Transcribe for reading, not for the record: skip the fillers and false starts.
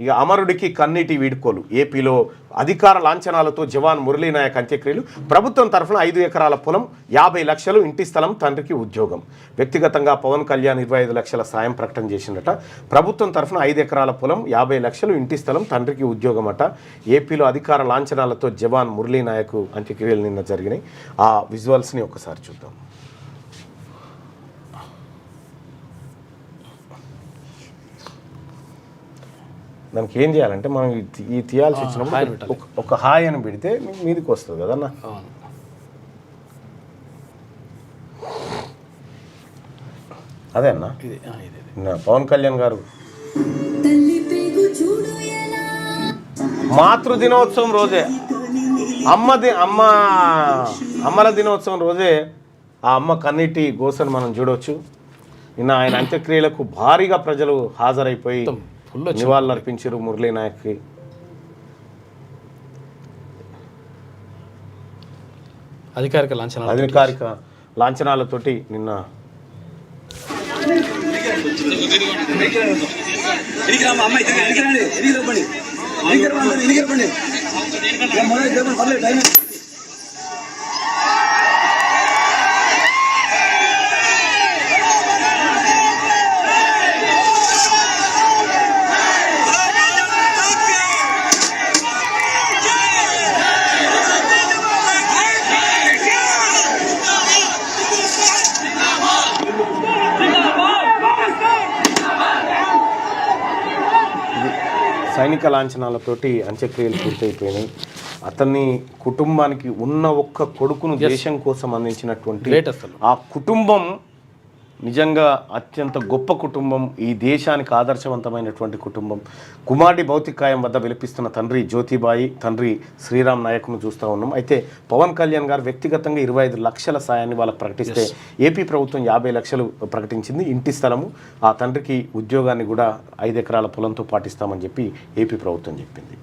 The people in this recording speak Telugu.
ఇక అమరుడికి కన్నీటి వీడ్కోలు. ఏపీలో అధికార లాంఛనాలతో జవాన్ మురళీనాయక్ అంత్యక్రియలు. ప్రభుత్వం తరఫున 5 ఎకరాల పొలం, 50 లక్షలు ఇంటి స్థలం, తండ్రికి ఉద్యోగం. వ్యక్తిగతంగా పవన్ కళ్యాణ్ 25 లక్షల సాయం ప్రకటన చేసిందట. ప్రభుత్వం తరఫున 5 ఎకరాల పొలం, 50 లక్షలు ఇంటి స్థలం, తండ్రికి ఉద్యోగం అట. ఏపీలో అధికార లాంఛనాలతో జవాన్ మురళీనాయక్ అంత్యక్రియలు నిన్న జరిగినాయి. ఆ విజువల్స్ని ఒకసారి చూద్దాం. దానికి ఏం చేయాలంటే మనం ఈ తీయాల్సి వచ్చినప్పుడు ఒక హాయ్ అని పెడితే మీదికి వస్తుంది కదన్న. అదే అన్న పవన్ కళ్యాణ్ గారు మాతృ దినోత్సవం రోజే అమ్మల దినోత్సవం రోజే ఆ అమ్మ కన్నీటి గోసను మనం చూడవచ్చు. నిన్న ఆయన అంత్యక్రియలకు భారీగా ప్రజలు హాజరైపోయి నివాళులు అర్పించారు మురళీనాయక్కి. అధికారిక లాంఛనాలతోటి నిన్న సైనిక లాంఛనాలతోటి అంత్యక్రియలు పూర్తయిపోయినాయి. అతన్ని కుటుంబానికి ఉన్న ఒక్క కొడుకును దేశం కోసం అందించినటువంటి ఆ కుటుంబం నిజంగా అత్యంత గొప్ప కుటుంబం, ఈ దేశానికి ఆదర్శవంతమైనటువంటి కుటుంబం. కుమారుడి భౌతికాయం వద్ద విలపిస్తున్న తండ్రి జ్యోతిబాయి, తండ్రి శ్రీరామ్ నాయక్ను చూస్తూ ఉన్నాం. అయితే పవన్ కళ్యాణ్ గారు వ్యక్తిగతంగా 25 లక్షల సాయాన్ని వాళ్ళకి ప్రకటిస్తే ఏపీ ప్రభుత్వం 50 లక్షలు ప్రకటించింది. ఇంటి స్థలము, ఆ తండ్రికి ఉద్యోగాన్ని కూడా 5 ఎకరాల పొలంతో పాటిస్తామని చెప్పి ఏపీ ప్రభుత్వం చెప్పింది.